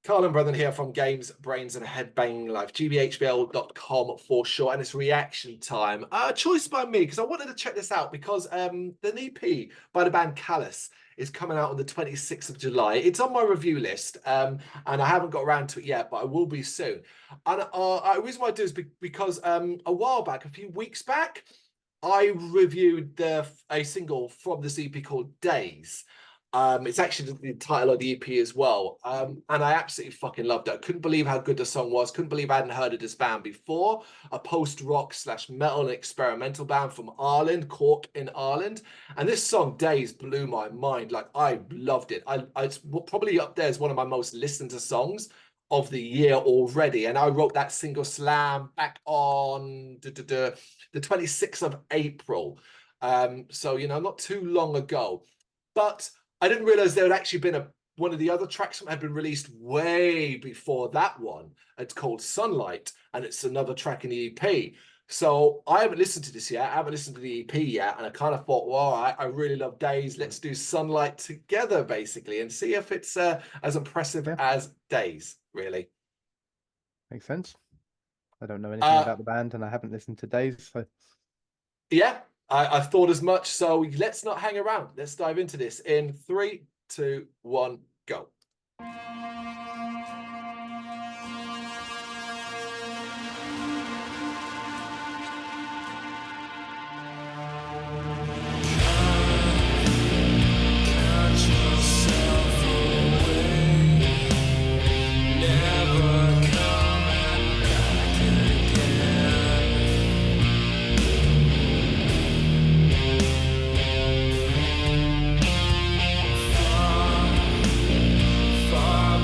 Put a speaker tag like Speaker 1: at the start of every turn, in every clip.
Speaker 1: Carl Brethren here from Games, Brains and Head-Banging Life, gbhbl.com for short, and it's reaction time. Choice by me, because I wanted to check this out because the EP by the band Callas is coming out on the 26th of July. It's on my review list, and I haven't got around to it yet, but I will be soon. And the reason why I do is because a while back, a few weeks back, I reviewed a single from this EP called Days. It's actually the title of the EP as well. And I absolutely fucking loved it. I couldn't believe how good the song was. Couldn't believe I hadn't heard of this band before. A post-rock / metal and experimental band from Ireland, Cork in Ireland. And this song, Days, blew my mind. Like, I loved it. It's probably up there as one of my most listened to songs of the year already. And I wrote that single slam back on the 26th of April. So, you know, not too long ago. But I didn't realize there had actually been one of the other tracks that had been released way before that one. It's called Sunlight, and it's another track in the EP. So I haven't listened to this yet. I haven't listened to the EP yet, and I kind of thought, well, all right, I really love Days. Let's do Sunlight together, basically, and see if it's as impressive as Days, really.
Speaker 2: Makes sense. I don't know anything about the band, and I haven't listened to Days. So.
Speaker 1: Yeah. I thought as much, so let's not hang around. Let's dive into this in 3, 2, 1, go.
Speaker 3: Far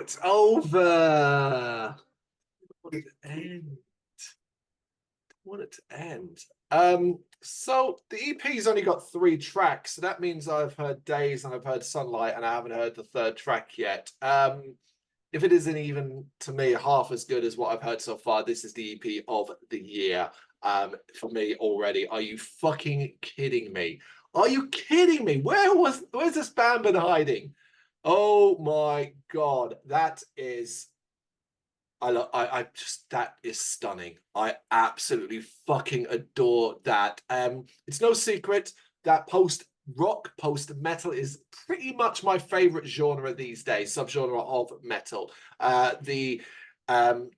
Speaker 1: it's over. I want it to end. I want it to end. So the EP's only got 3 tracks, so that means I've heard Days and I've heard Sunlight, and I haven't heard the 3rd track yet. If it isn't even to me half as good as what I've heard so far, this is the EP of the year for me already. Are you fucking kidding me? Are you kidding me? Where's this band been hiding? Oh my god, that is I just that is stunning. I absolutely fucking adore that. It's no secret that post rock, post metal is pretty much my favorite genre these days, subgenre of metal. The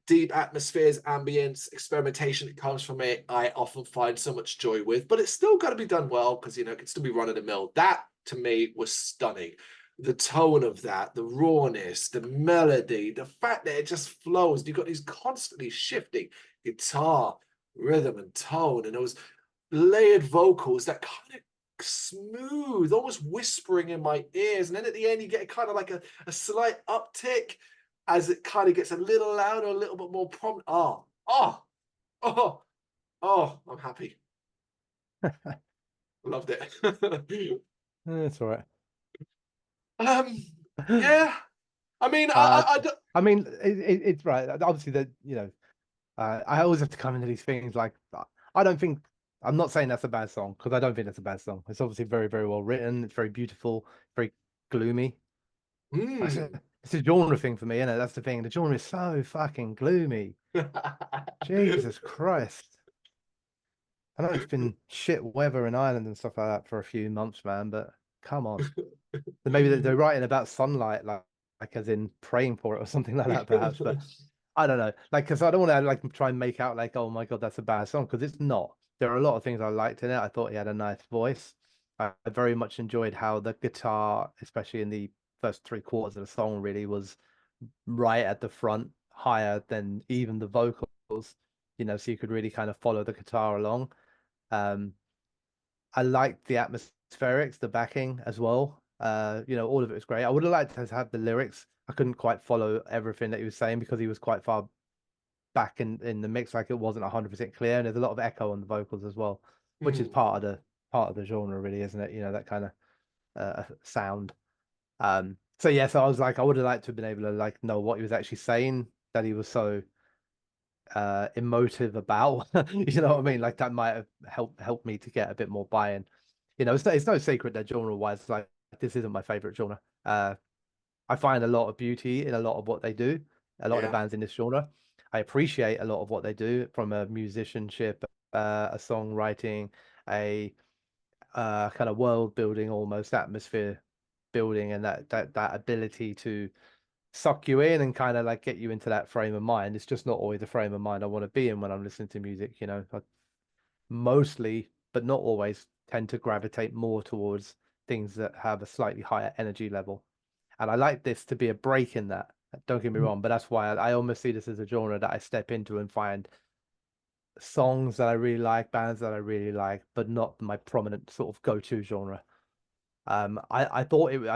Speaker 1: deep atmospheres, ambience, experimentation that comes from it, I often find so much joy with, but it's still got to be done well because it can still be run of the mill. That to me was stunning. The tone of that, the rawness, the melody, the fact that it just flows. You've got these constantly shifting guitar, rhythm, and tone, and those layered vocals that kind of smooth, almost whispering in my ears. And then at the end, you get kind of like a slight uptick as it kind of gets a little louder, a little bit more prominent. I'm happy. Loved it.
Speaker 2: That's all right.
Speaker 1: Yeah. I mean, I
Speaker 2: mean, it's right. Obviously, that I always have to come into these things like I don't think I'm not saying that's a bad song because I don't think that's a bad song. It's obviously very, very well written. It's very beautiful, very gloomy. It's a genre thing for me, and that's the thing. The genre is so fucking gloomy. Jesus Christ. I know it's been shit weather in Ireland and stuff like that for a few months, man, but come on. Maybe they're writing about sunlight, like as in praying for it or something like that, perhaps. But I don't know, like, because I don't want to like try and make out like, oh my god, that's a bad song, because it's not. There are a lot of things I liked in it. I thought he had a nice voice. I very much enjoyed how the guitar, especially in the first 3/4 of the song, really was right at the front, higher than even the vocals. So you could really kind of follow the guitar along. I liked the atmospherics, the backing as well. All of it was great. I would have liked to have the lyrics. I couldn't quite follow everything that he was saying because he was quite far back in the mix, like it wasn't 100% clear, and there's a lot of echo on the vocals as well, which is part of the genre, really, isn't it? That kind of sound. So I was like, I would have liked to have been able to like know what he was actually saying, that he was so emotive about. You know what I mean? Like that might have helped me to get a bit more buy-in. It's no secret that genre wise, like, this isn't my favorite genre. I find a lot of beauty in a lot of what they do, a lot of the bands in this genre. I appreciate a lot of what they do from a musicianship, a songwriting, a kind of world building, almost atmosphere building, and that ability to suck you in and kind of like get you into that frame of mind. It's just not always the frame of mind I want to be in when I'm listening to music. I mostly, but not always, tend to gravitate more towards things that have a slightly higher energy level. And I like this to be a break in that. Don't get me wrong, but that's why I almost see this as a genre that I step into and find songs that I really like, bands that I really like, but not my prominent sort of go-to genre. I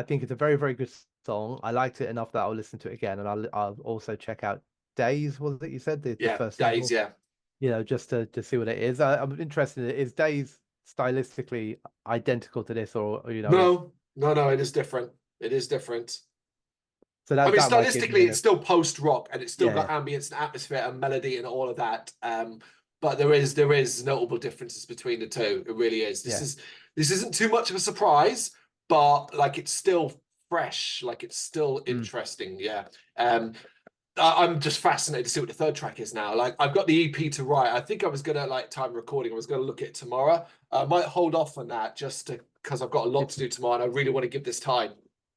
Speaker 2: think it's a very, very good song. I liked it enough that I'll listen to it again, and I'll also check out Days. Was it you said the first
Speaker 1: Days?
Speaker 2: single? Just to see what it is. I'm interested. Is Days stylistically identical to this, or
Speaker 1: No, it is different. It is different.
Speaker 2: So
Speaker 1: I mean,
Speaker 2: that might give
Speaker 1: stylistically,
Speaker 2: me
Speaker 1: it's still post rock, and it's still got ambience and atmosphere and melody and all of that. But there is notable differences between the two. It really is. This isn't too much of a surprise, but like it's still fresh, like it's still interesting. Yeah. I'm just fascinated to see what the 3rd track is now. Like I've got the EP to write. I think I was gonna like time recording. I was gonna look at it tomorrow. I might hold off on that just because I've got a lot to do tomorrow, and I really want to give this time.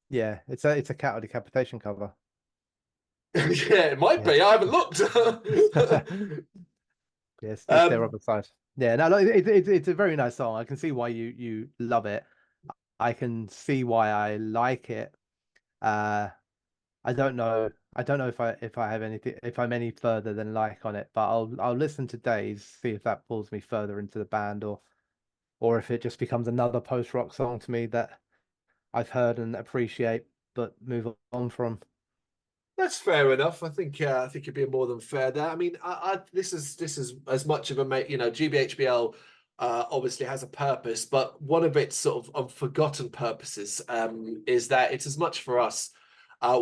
Speaker 2: Yeah, it's a Cattle Decapitation cover.
Speaker 1: Yeah, it might be. I haven't looked.
Speaker 2: Yes, it's their other side. Yeah, no, it's a very nice song. I can see why you love it. I can see why I like it. I don't know. I don't know if I have anything, if I'm any further than like on it, but I'll listen to Days, see if that pulls me further into the band, or if it just becomes another post rock song to me that I've heard and appreciate but move on from.
Speaker 1: That's fair enough. I think you're being more than fair there. I mean, this is as much of a GBHBL obviously has a purpose, but one of its sort of forgotten purposes is that it's as much for us.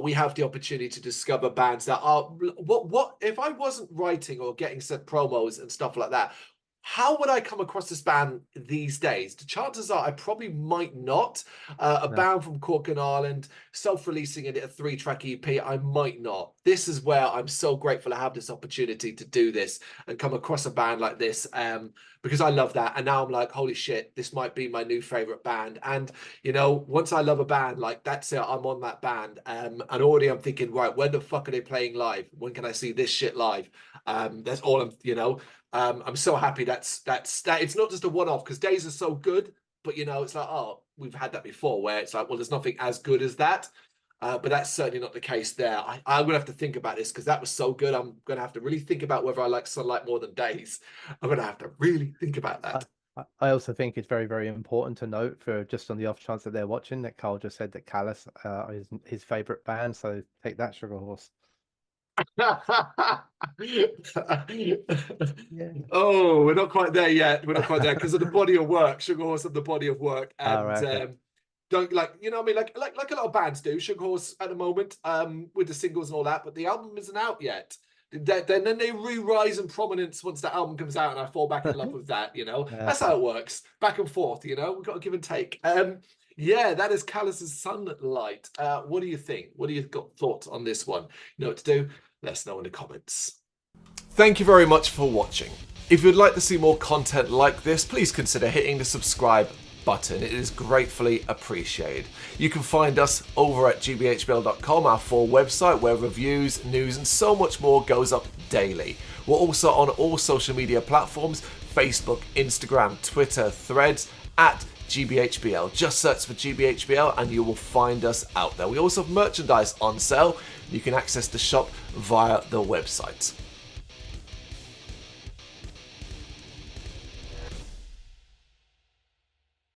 Speaker 1: We have the opportunity to discover bands that are what if I wasn't writing or getting sent promos and stuff like that. How would I come across this band these days? The chances are I probably might not. A
Speaker 2: No.
Speaker 1: band from Cork and Ireland, self-releasing it a 3-track EP, I might not. This is where I'm so grateful to have this opportunity to do this and come across a band like this, because I love that. And now I'm like, holy shit, this might be my new favorite band. And once I love a band, like that's it, I'm on that band. And already I'm thinking, right, when the fuck are they playing live? When can I see this shit live? That's all I'm so happy that it's not just a one-off, because Days are so good, but it's like, oh, we've had that before where it's like, well, there's nothing as good as that. But that's certainly not the case there. I'm gonna have to think about this because that was so good. I'm gonna have to really think about whether I like Sunlight more than Days. I'm gonna have to really think about that.
Speaker 2: I also think it's very, very important to note, for just on the off chance that they're watching, that Carl just said that Callas is his favorite band. So take that, Sugar Horse. Yeah.
Speaker 1: Oh, we're not quite there yet. We're not quite there because of the body of work, Sugar Horse of the body of work, and
Speaker 2: Right, okay.
Speaker 1: don't like what I mean, like a lot of bands do. Sugar Horse at the moment, with the singles and all that, but the album isn't out yet. Then they re-rise in prominence once the album comes out, and I fall back in love with that. That's how it works, back and forth. We've got to give and take. Yeah, that is Callas's Sunlight. What do you think? What do you got thoughts on this one? You know what to do? Let us know in the comments. Thank you very much for watching. If you'd like to see more content like this, please consider hitting the subscribe button. It is gratefully appreciated. You can find us over at gbhbl.com, our full website, where reviews, news, and so much more goes up daily. We're also on all social media platforms: Facebook, Instagram, Twitter, Threads, at GBHBL. Just search for GBHBL and you will find us out there. We also have merchandise on sale. You can access the shop via the website.